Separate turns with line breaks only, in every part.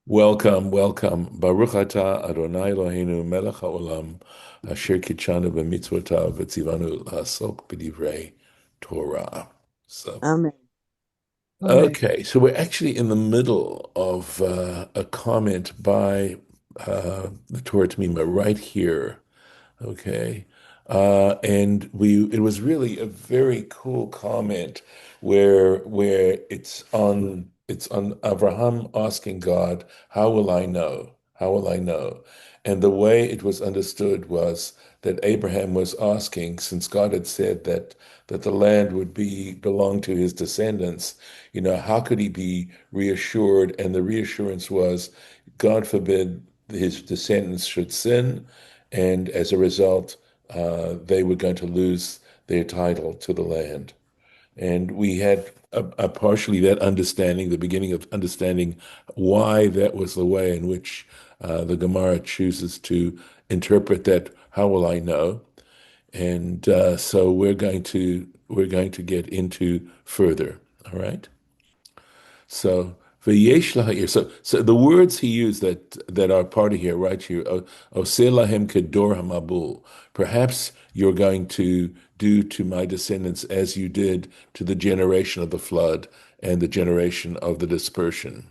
Welcome, welcome. Baruch atah Adonai Eloheinu melech haolam asher kitshanu b'mitzvotav v'tzivanu la'asok b'divrei Torah. So,
Amen. Amen.
okay, so we're actually in the middle of a comment by the Torah T'mimah right here. Okay. And it was really a very cool comment where it's on Abraham asking God, how will I know? How will I know? And the way it was understood was that Abraham was asking, since God had said that the land would belong to his descendants, how could he be reassured? And the reassurance was, God forbid his descendants should sin, and as a result, they were going to lose their title to the land. And we had a partially that understanding, the beginning of understanding why that was the way in which the Gemara chooses to interpret that. How will I know? And so we're going to get into further. All right. So v'yesh laha'ir. So the words he used that are part of here, right here, oseh lahem kedor hamabul. Perhaps you're going to do to my descendants as you did to the generation of the flood and the generation of the dispersion,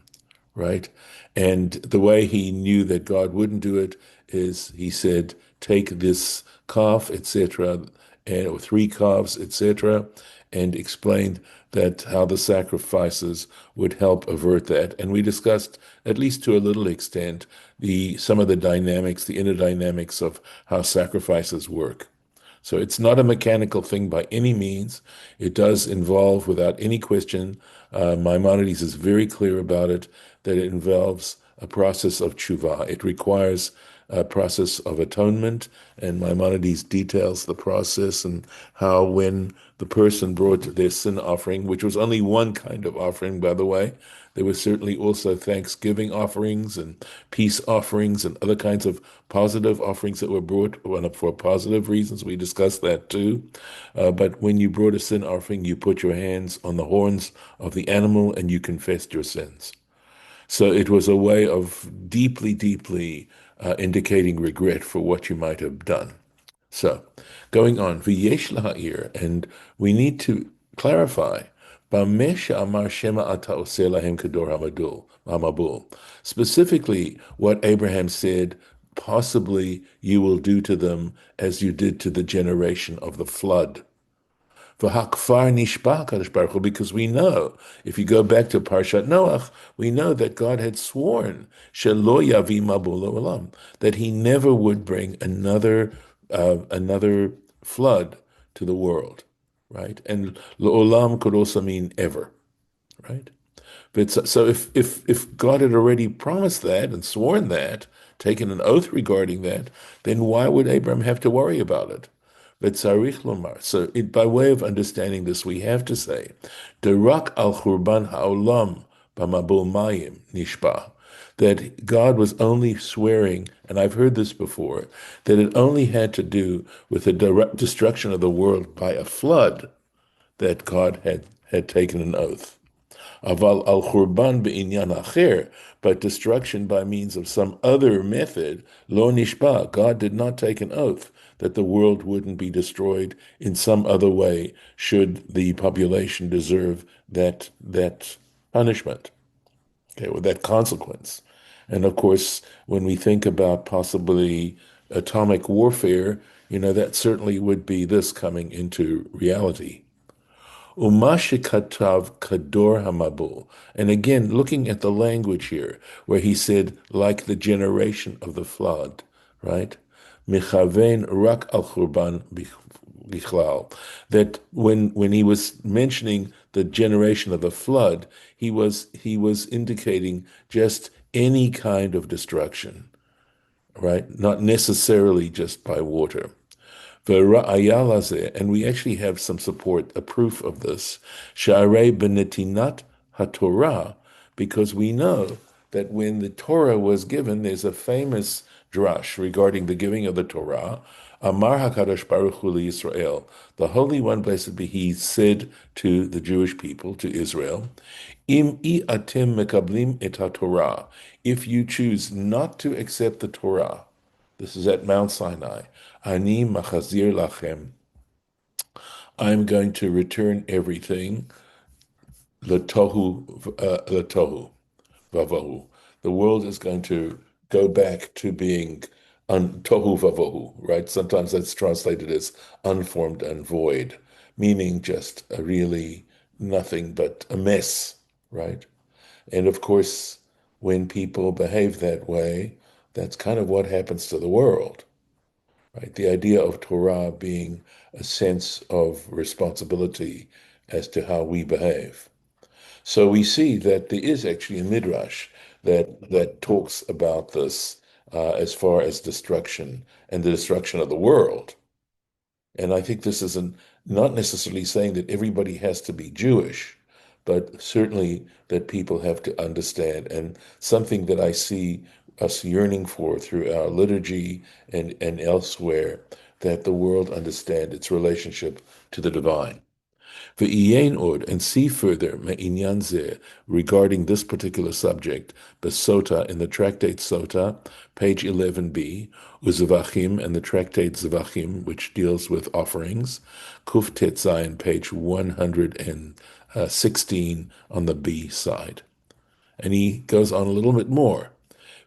right? And the way he knew that God wouldn't do it is he said, take this calf, etc., and or three calves, etc., and explained that how the sacrifices would help avert that. And we discussed, at least to a little extent, the some of the dynamics, the inner dynamics of how sacrifices work. So it's not a mechanical thing by any means. It does involve, without any question, Maimonides is very clear about it, that it involves a process of tshuva. It requires a process of atonement, and Maimonides details the process and how when the person brought their sin offering, which was only one kind of offering, by the way, there were certainly also thanksgiving offerings and peace offerings and other kinds of positive offerings that were brought for positive reasons. We discussed that too. But when you brought a sin offering, you put your hands on the horns of the animal and you confessed your sins. So it was a way of deeply, deeply indicating regret for what you might have done. So, going on, v'yesh laha'ir, and we need to clarify, b'meh she'amar shema ata oseh lahem kedor hamabul. Specifically, what Abraham said, possibly you will do to them as you did to the generation of the flood. V'hakfar nishba Kadosh Baruch Hu, because we know, if you go back to Parshat Noach, we know that God had sworn shelo yavi mabul olam, that He never would bring another flood to the world, right? And olam could also mean ever, right? But so if God had already promised that and sworn that, taken an oath regarding that, then why would Abraham have to worry about it? But tzarich lomar. So by way of understanding this, we have to say, Derak al churban ha'olam b'mabul mayim nishba, that God was only swearing, and I've heard this before, that it only had to do with the direct destruction of the world by a flood that God had taken an oath. Aval al churban be'inyan acher, but destruction by means of some other method, lo nishba, God did not take an oath that the world wouldn't be destroyed in some other way should the population deserve that punishment, okay, or that consequence. And of course, when we think about possibly atomic warfare, that certainly would be this coming into reality. Umashikatav kador hamabul. And again, looking at the language here, where he said, like the generation of the flood, right? Michaven rak al churban bichlal. That when he was mentioning the generation of the flood, he was indicating just any kind of destruction, right? Not necessarily just by water. And we actually have some support, a proof of this. Sha'arei b'netinat haTorah, because we know that when the Torah was given, there's a famous drash regarding the giving of the Torah. Amar HaKadosh Baruch Hu Yisrael, the Holy One, blessed be He, said to the Jewish people, to Israel, Im I atem mekablim et Torah, if you choose not to accept the Torah, this is at Mount Sinai, Ani machazir lachem, I'm going to return everything, latohu vavohu. The world is going to go back to being tohu vavohu, right? Sometimes that's translated as unformed and void, meaning just a really nothing but a mess, right? And of course, when people behave that way, that's kind of what happens to the world, right? The idea of Torah being a sense of responsibility as to how we behave. So we see that there is actually a midrash that talks about this as far as destruction and the destruction of the world. And I think this isn't not necessarily saying that everybody has to be Jewish, but certainly that people have to understand, and something that I see us yearning for through our liturgy and elsewhere, that the world understand its relationship to the divine. V'yiyin od, and see further me'inyan zeh, regarding this particular subject, besota, in the tractate Sota, page 11b, uzevachim, and the tractate Zevachim, which deals with offerings, kuf tetzayin, page 116 on the B side. And he goes on a little bit more.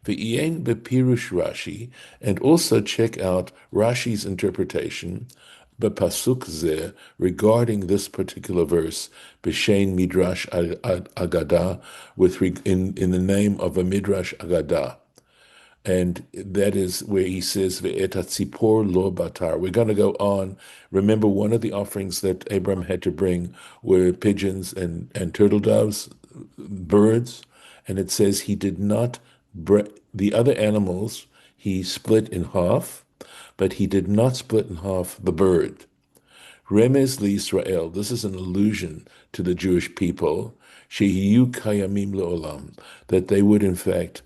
V'yiyin bepirush Rashi, and also check out Rashi's interpretation bepasuk zeh, regarding this particular verse, b'shein midrash agada, in the name of a midrash agada. And that is where he says, "Ve'et hatzipor lo batar." We're going to go on. Remember, one of the offerings that Abram had to bring were pigeons and turtle doves, birds. And it says he did not, the other animals, he split in half, but he did not split in half the bird. Remez Israel. This is an allusion to the Jewish people. Shehiyu kayamim leolam, that they would in fact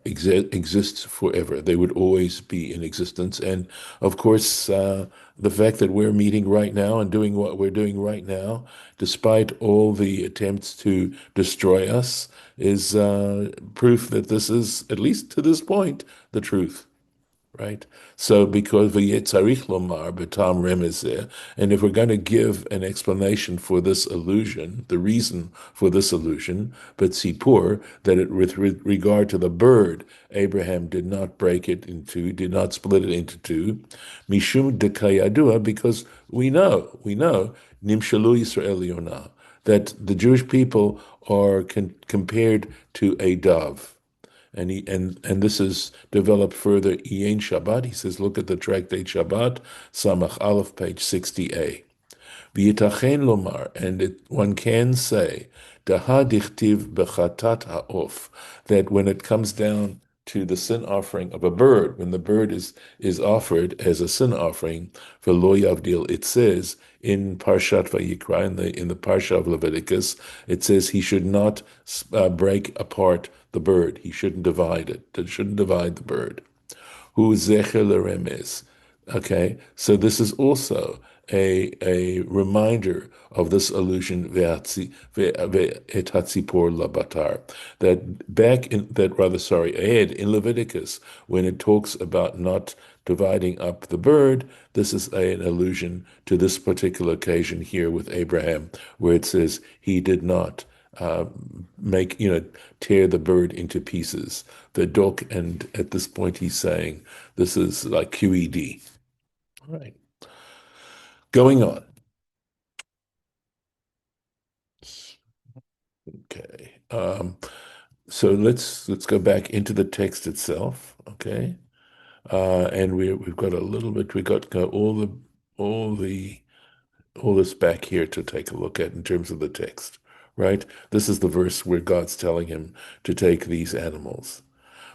exist forever. They would always be in existence. And of course, the fact that we're meeting right now and doing what we're doing right now, despite all the attempts to destroy us, is proof that this is, at least to this point, the truth. Right? So because v'yetzarich lomar b'tam remezeh, and if we're going to give an explanation for this illusion, the reason for this illusion, but sipur, that it with regard to the bird, Abraham did not break it into, did not split it into two, mishum dekayadua, because we know, nimshalu Yisrael yonah, that the Jewish people are compared to a dove. And this is developed further. Iyin Shabbat, he says, look at the tractate Shabbat, Samach Aleph, page 60a. V'yitachen lomar, and one can say, Daha dichtiv bechatat ha'of, that when it comes down to the sin offering of a bird, when the bird is offered as a sin offering for lo yavdil, it says in Parshat Vayikra, in the Parsha of Leviticus, it says he should not break apart the bird. He shouldn't divide it. He shouldn't divide the bird. Who zecher leremes. Okay, so this is also a reminder of this allusion ve'etatzipor labatar, that back in that rather sorry ahead in Leviticus, when it talks about not dividing up the bird, this is an allusion to this particular occasion here with Abraham, where it says he did not make, tear the bird into pieces. The dog, and at this point he's saying this is like QED. Right. Going on. Okay. So let's go back into the text itself. Okay. And we've got a little bit. We got all the all this back here to take a look at in terms of the text. Right. This is the verse where God's telling him to take these animals.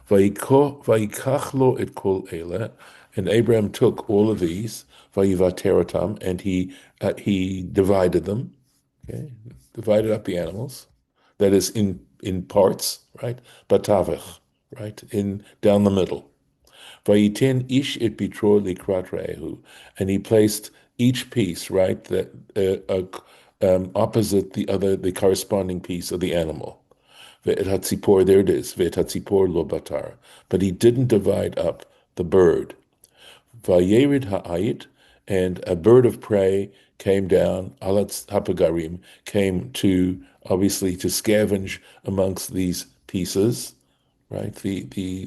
Vayikach lo et kol ele, and Abraham took all of these, vayivaterotam, and he divided them, okay, divided up the animals, that is in parts, right, batavech, right, in down the middle. Vayiten ish et bitro likrat re'ehu. And he placed each piece, right, that opposite the other, the corresponding piece of the animal. Ve'et hatzipor, there it is. Ve'et hatzipor lo batar. But he didn't divide up the bird. Vayerid ha'ayit, and a bird of prey came down, alatz hapagarim, came to, obviously, to scavenge amongst these pieces, right? The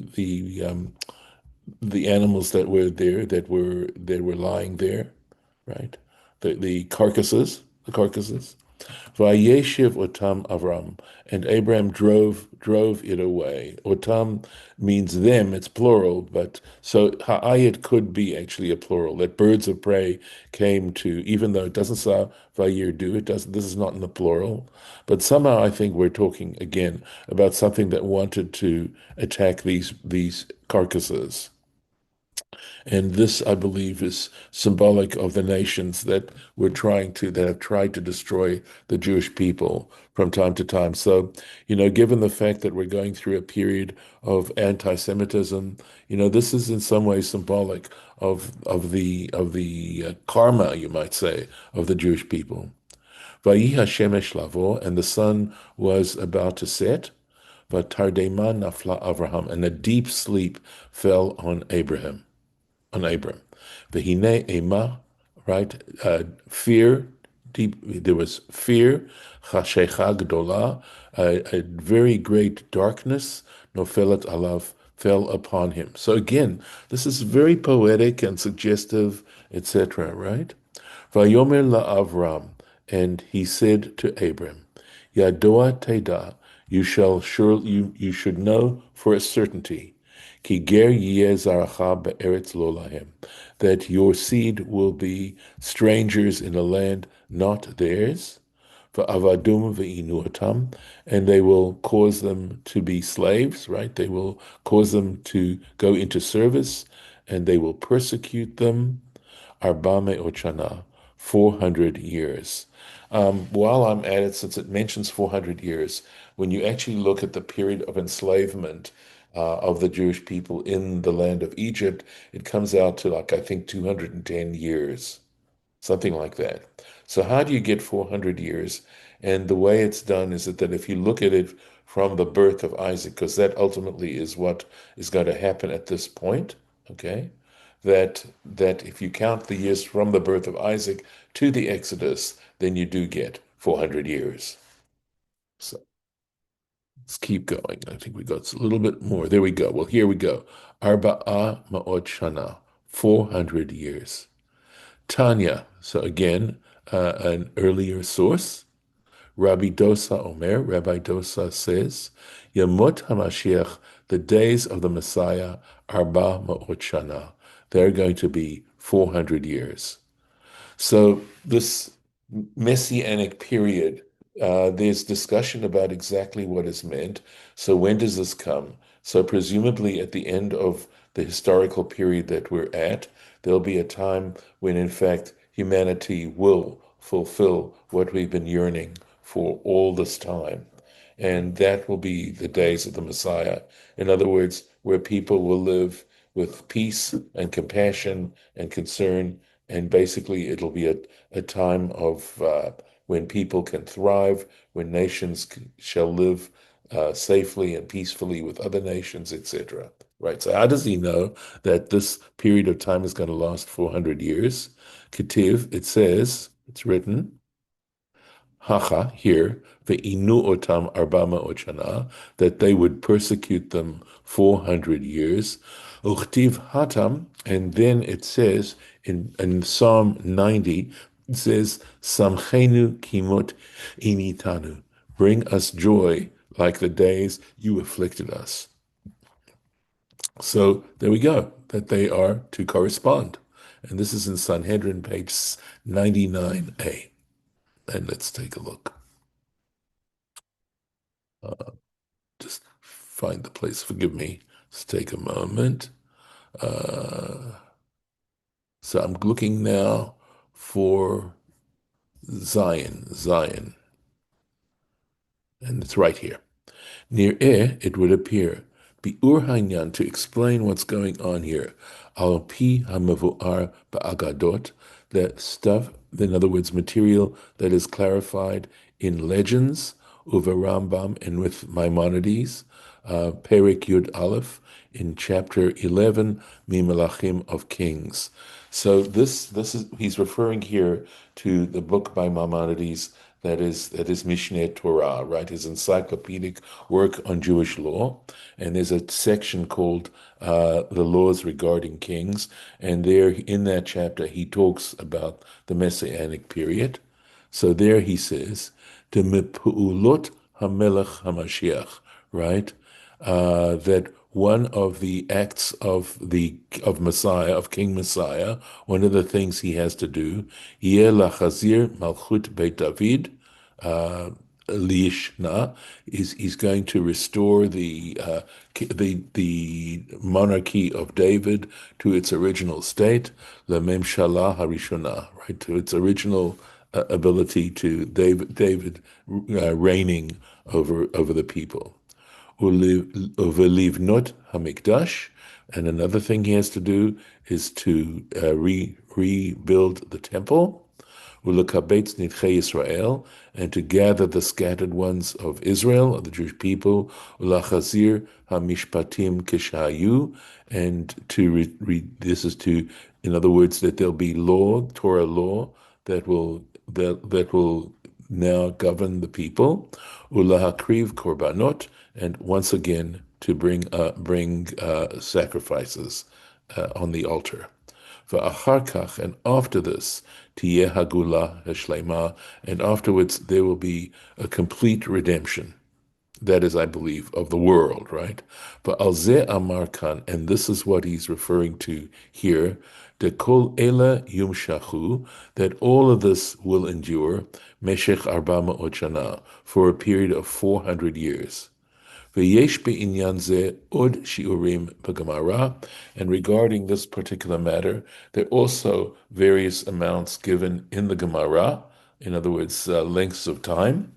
animals that were there, that were lying there, right? The carcasses. Vayeshiv Otam Avram, and Abraham drove it away. Otam means them; it's plural, but so Ha'ayit could be actually a plural. That birds of prey came to, even though it doesn't say Vayir do, it doesn't. This is not in the plural, but somehow I think we're talking again about something that wanted to attack these carcasses. And this, I believe, is symbolic of the nations that have tried to destroy the Jewish people from time to time. So, given the fact that we're going through a period of anti-Semitism, this is in some ways symbolic of the karma, you might say, of the Jewish people. Vayi hashemesh lavo, and the sun was about to set. Vatardema nafla Avraham, and a deep sleep fell on Abram. Vehine ema, right? Fear, deep. There was fear. Chashecha gdola, a very great darkness. Nofelet alav, fell upon him. So again, this is very poetic and suggestive, etc. Right? Vayomer la'Avram, and he said to Abram, Yadoa teda, you should know for a certainty, ki ger yeh zaracha be'eretz lo lahem, that your seed will be strangers in a land not theirs, va'avadum ve'inuatam, and they will cause them to be slaves, right? They will cause them to go into service, and they will persecute them. Arbame Ochana, 400 years. While I'm at it, since it mentions 400 years, when you actually look at the period of enslavement of the Jewish people in the land of Egypt, it comes out to like, I think, 210 years, something like that. So how do you get 400 years? And the way it's done is that if you look at it from the birth of Isaac, because that ultimately is what is going to happen at this point, okay? That if you count the years from the birth of Isaac to the Exodus, then you do get 400 years. So let's keep going. I think we got a little bit more. There we go. Well, here we go. Arba'a ma'ot shana, 400 years. Tanya, so again, an earlier source. Rabbi Dosa Omer, Rabbi Dosa says, Yamot HaMashiach, the days of the Messiah, Arba Ma'ot Shana. They're going to be 400 years. So this Messianic period, there's discussion about exactly what is meant. So when does this come? So presumably at the end of the historical period that we're at, there'll be a time when, in fact, humanity will fulfill what we've been yearning for all this time. And that will be the days of the Messiah. In other words, where people will live with peace and compassion and concern. And basically, it'll be a time of when people can thrive, when nations shall live safely and peacefully with other nations, etc. Right. So, how does he know that this period of time is going to last 400 years? Ketiv, it says, it's written, Hacha, here, ve'inu otam arbama ochana, that they would persecute them 400 years. Uchtiv hatam, and then it says in Psalm 90, it says, Samchenu kimot initanu, bring us joy like the days you afflicted us. So there we go, that they are to correspond. And this is in Sanhedrin, page 99a. And let's take a look. Just find the place. Forgive me. Let's take a moment. Uh, so I'm looking now for Zion, and it's right here. Near it would appear. bi'ur hanyan, to explain what's going on here. Al pi hamavu'ar ba'agadot, that stuff, in other words, material that is clarified in legends, uva Rambam and with Maimonides, Perik Yud Aleph, in chapter 11, Mimelachim of Kings. So this is he's referring here to the book by Maimonides that is Mishneh Torah, right? His encyclopedic work on Jewish law, and there's a section called the laws regarding kings, and there in that chapter he talks about the Messianic period. So there he says, "De mepu'ulot hamelech hamashiach," right? That one of the acts of Messiah, of King Messiah, one of the things he has to do, yeh lachazir malchut Beit David, uh, liyishna, is he's going to restore the monarchy of David to its original state, la memshalah harishona, right, to its original ability to David reigning over the people. Uvelivnot Hamikdash, and another thing he has to do is to rebuild the temple. Ulekabetz Nidchei Israel, and to gather the scattered ones of Israel, of the Jewish people. Ulachazir Hamishpatim Kishayu, and this is to, in other words, that there'll be law, Torah law, that will now govern the people. Ulahakriv korbanot, and once again to bring sacrifices on the altar. Va'achar kach, and after this, tiyeh hagula hashleima, and afterwards there will be a complete redemption. That is, I believe, of the world, right? But alze amar kan, and this is what he's referring to here, de kol ela yumshachu, that all of this will endure, meshech arba ma'ot shana, for a period of 400 years. V'yesh be'inyan ze od shiurim b'Gemara, and regarding this particular matter, there are also various amounts given in the Gemara, in other words, lengths of time.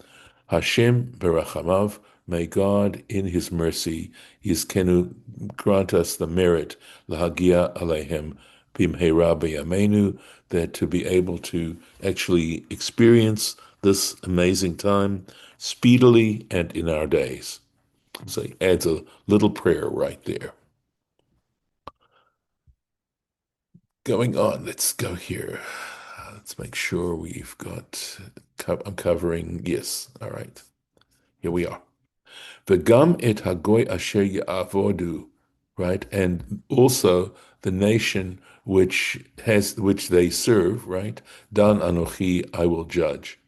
Hashem berachamav, may God in His mercy, Yizkenu, grant us the merit, lahagia alehem bimheira b'yameinu, that to be able to actually experience this amazing time speedily and in our days. So he adds a little prayer right there. Going on, let's go here. Let's make sure we've got, I'm covering, yes, all right. Here we are. V'gam et hagoy asher ya'avodu, right? And also the nation which they serve, right? Dan anochi, I will judge.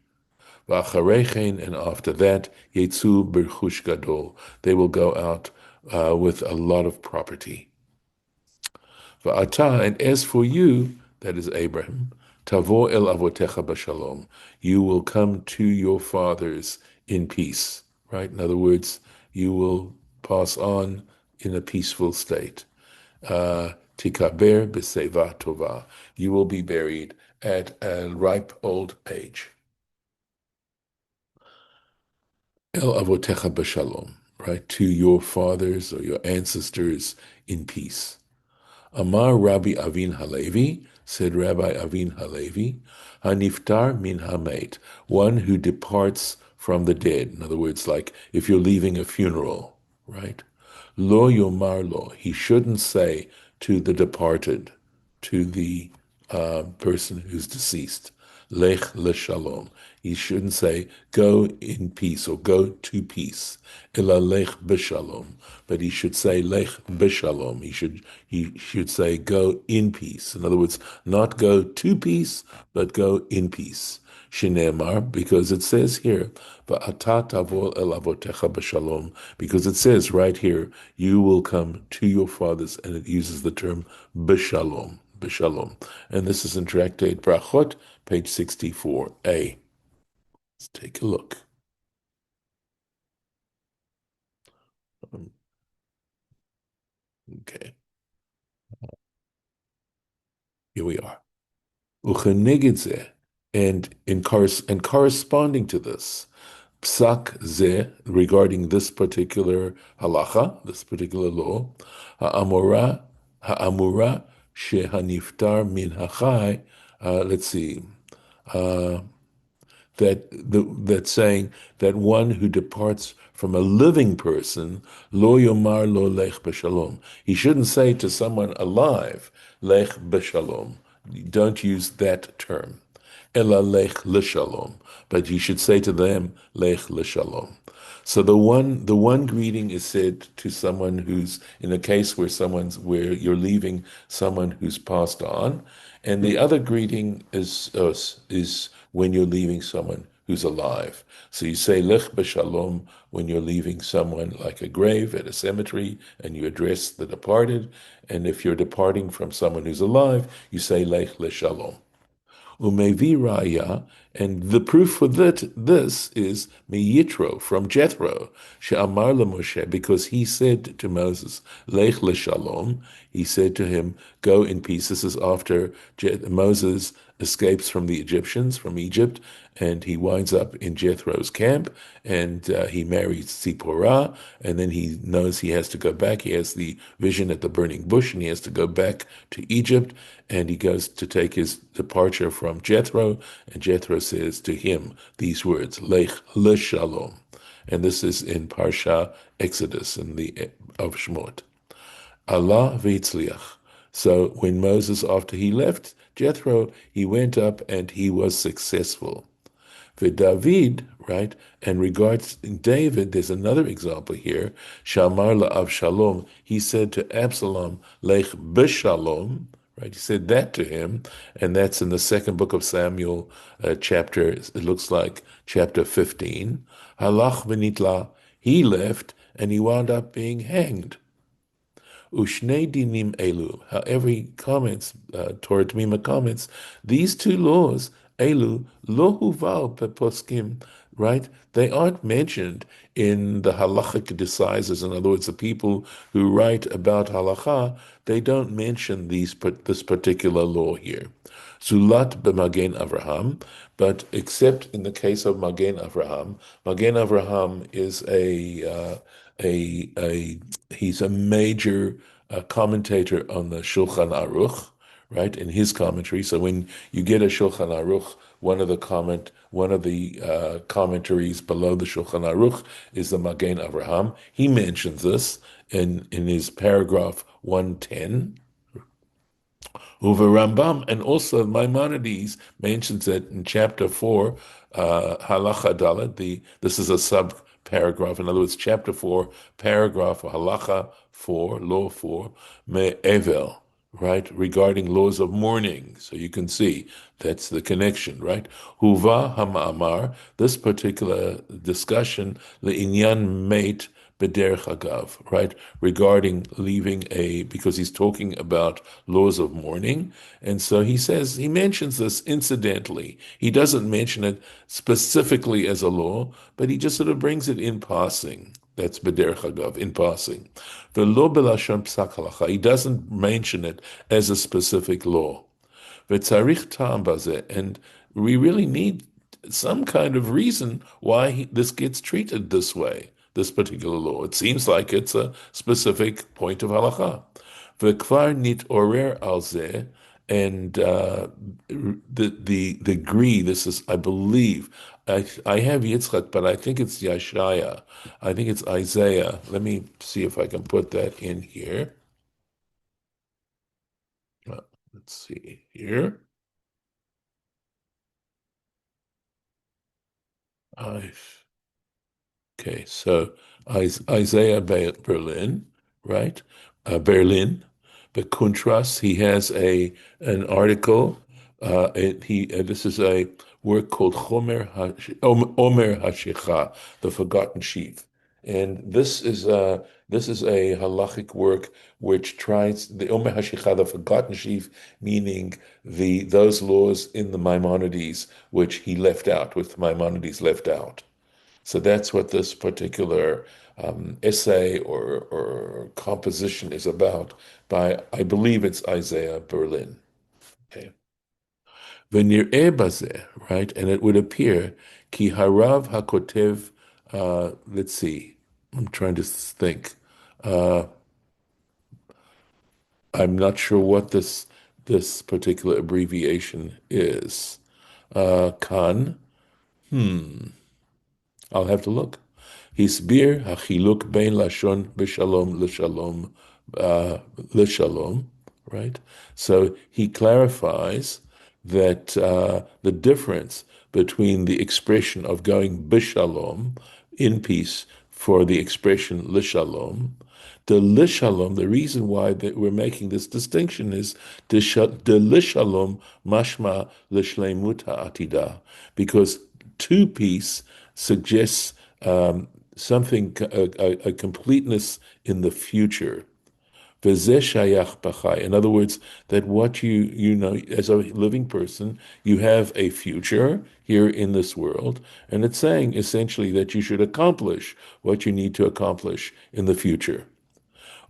V'acharechen, and after that, yetzu berchush gadol, they will go out with a lot of property. Va'ata, and as for you, that is Abraham, tavo el avotecha b'shalom, you will come to your fathers in peace, right? In other words, you will pass on in a peaceful state. Tikaber b'seva tova, you will be buried at a ripe old age. El avotecha b'shalom, right? To your fathers or your ancestors in peace. Amar Rabbi Avin Halevi, said Rabbi Avin Halevi, Haniftar min hamet, one who departs from the dead. In other words, like if you're leaving a funeral, right? Lo yomar lo, he shouldn't say to the departed, to the person who's deceased, Lech leshalom. He shouldn't say go in peace or go to peace. Ela lech b'shalom, but he should say lech b'shalom. He should say go in peace. In other words, not go to peace, but go in peace. Shinemar, because it says here, va'ata tavo el avotecha b'shalom, because it says right here, you will come to your fathers, and it uses the term b'shalom, b'shalom. And this is in Tractate Brachot, page 64a. Let's take a look. Okay, here we are. Ucheneged zeh, and corresponding to this, psak ze, regarding this particular halacha, this particular law, ha'amura, ha'amura shehaniftar min hachai, let's see, uh, that saying that one who departs from a living person, lo yomar lo lech b'shalom. He shouldn't say to someone alive, lech b'shalom. Don't use that term. Ela lech l'shalom. But you should say to them, lech l'shalom. So the one greeting is said to someone who's in a case where you're leaving someone who's passed on, and the other greeting is when you're leaving someone who's alive. So you say Lech b'shalom when you're leaving someone like a grave at a cemetery, and you address the departed. And if you're departing from someone who's alive, you say Lech l'shalom. Umevi raya, and the proof for this is Yitro from Jethro, she'amar Moshe, because he said to Moses, Lech l'shalom, he said to him, go in peace. This is after Moses escapes from the Egyptians, from Egypt, and he winds up in Jethro's camp, and he marries Zipporah, and then he knows he has to go back. He has the vision at the burning bush, and he has to go back to Egypt, and he goes to take his departure from Jethro, and Jethro says to him these words, Lech l'shalom, and this is in Parsha Exodus in the of Shmot. Allah v'itzliach. So when Moses, after he left Jethro, he went up and he was successful. For David, right, and regards David, there's another example here. Shamar Avshalom, he said to Absalom, Lech b'shalom, right? He said that to him, and that's in the second book of Samuel, chapter, it looks like chapter 15. Halach v'nitla, he left, and he wound up being hanged. Ushnei dinim elu. However, he comments, Torah T'mimah comments, these two laws, elu, lo huval peposkim, right? They aren't mentioned in the halachic decisors. In other words, the people who write about halacha, they don't mention this particular law here. Zulat b'Magen Avraham, but except in the case of Magen Avraham is a he's a major commentator on the Shulchan Aruch, right? In his commentary. So when you get a Shulchan Aruch, one of the commentaries below the Shulchan Aruch is the Magen Avraham. He mentions this in his paragraph 110. Over Rambam, and also Maimonides mentions it in chapter 4, Halacha Dalet. This is a sub paragraph. In other words, chapter 4, paragraph Halacha 4, law 4, Me'evel, right, regarding laws of mourning. So you can see that's the connection, right? Huva Hama'amar, this particular discussion, Le'inyan Mate B'derech Hagav, right, regarding leaving because he's talking about laws of mourning. And so he mentions this incidentally. He doesn't mention it specifically as a law, but he just sort of brings it in passing. That's b'derech hagav, in passing. V'lo b'lashon psak halacha. He doesn't mention it as a specific law. V'tzarich ta'am bazeh. And we really need some kind of reason why this gets treated this way, this particular law. It seems like it's a specific point of halacha. V'kvar nit orer al zeh, and the agree. This is, I believe, I have Yitzchak, but I think it's Yeshaya. I think it's Isaiah. Let me see if I can put that in here. Let's see here. I Okay, so Isaiah Berlin, right? Berlin, but Kuntras, he has an article. This is a work called Omer HaShecha, the Forgotten Sheaf, and this is a halachic work which tries the Omer HaShecha, the Forgotten Sheaf, meaning those laws in the Maimonides which he left out, which Maimonides left out. So that's what this particular essay or composition is about by, I believe it's Isaiah Berlin. Okay. V'nir'eh bazeh, right? And it would appear, ki harav hakotev, let's see, I'm trying to think. Uh, I'm not sure what this particular abbreviation is. Kan, I'll have to look. Hisbir hachiluk bein lashon b'shalom l'shalom l'shalom, right? So he clarifies that the difference between the expression of going b'shalom, in peace, for the expression l'shalom. The lishalom, the reason why that we're making this distinction is the lishalom mashma l'shleimuta atida, because two peace suggests something, a completeness in the future. V'zeh shayach b'chai. In other words, that what you know as a living person, you have a future here in this world, and it's saying essentially that you should accomplish what you need to accomplish in the future.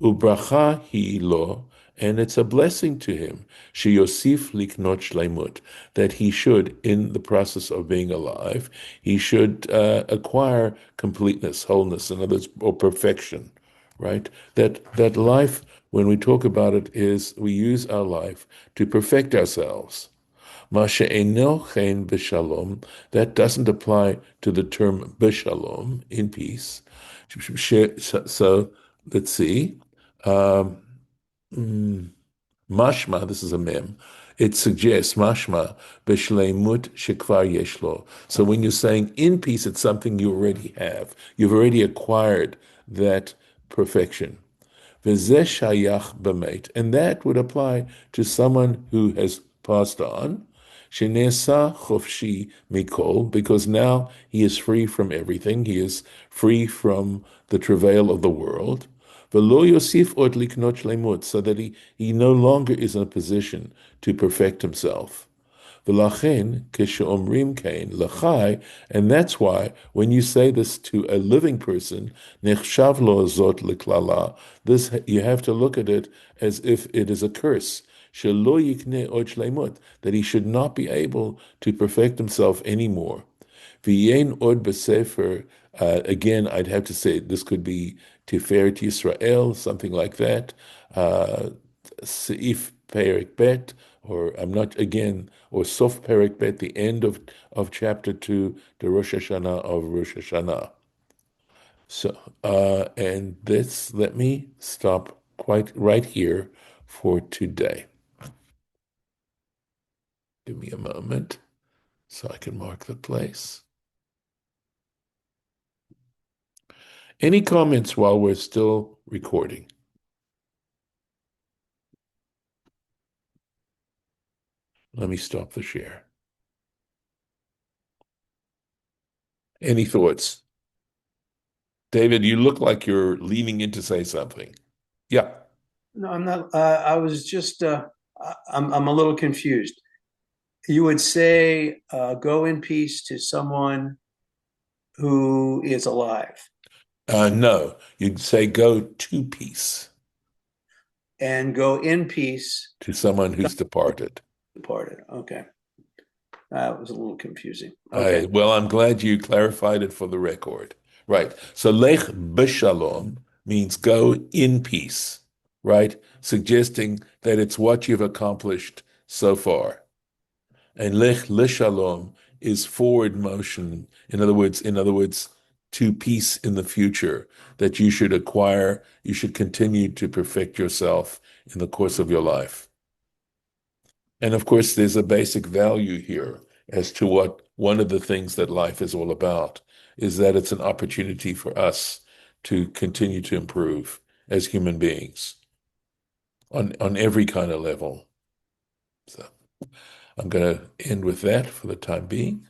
Ubracha hi lo, and it's a blessing to him, sheyosif liknot shleimut, that he should, in the process of being alive, he should acquire completeness, wholeness, in other words, or perfection, right? That life, when we talk about it, is we use our life to perfect ourselves. Masha enel chen b'shalom, that doesn't apply to the term b'shalom, in peace. So let's see. Um, Mashma, this is a mem. It suggests mashma b'shleimut shekvar yeshlo. So when you're saying in peace, it's something you already have. You've already acquired that perfection. V'zeh shayach b'meit, and that would apply to someone who has passed on. Shenesa chofshi mikol, because now he is free from everything. He is free from the travail of the world. V'lo yosif od liknot shleimut, so that he no longer is in a position to perfect himself. V'lachen kesheomrim kain lachai, and that's why when you say this to a living person, nechshav lo zot liklala, this you have to look at it as if it is a curse. Shelo yikne od shleimut, that he should not be able to perfect himself anymore. V'yein od b'sefer, again, I'd have to say this could be Tiferet Yisrael, something like that. Seif Perek Bet, or I'm not again, or Sof Perek Bet, the end of chapter 2, the Rosh Hashanah of Rosh Hashanah. So, and this, let me stop quite right here for today. Give me a moment so I can mark the place. Any comments while we're still recording? Let me stop the share. Any thoughts? David, you look like you're leaning in to say something. Yeah.
No, I'm not. I was just. I'm a little confused. You would say, "Go in peace to someone who is alive,"
No, you'd say go to peace
and "Go in peace."
to someone who's departed.
Departed. Okay, that was a little confusing. Okay.
Well, I'm glad you clarified it for the record. Right. So Lech b'shalom means go in peace, right? Suggesting that it's what you've accomplished so far. And Lech Lishalom is forward motion. In other words, to peace in the future, that you should acquire, you should continue to perfect yourself in the course of your life. And of course, there's a basic value here as to what one of the things that life is all about is that it's an opportunity for us to continue to improve as human beings on every kind of level. So I'm going to end with that for the time being.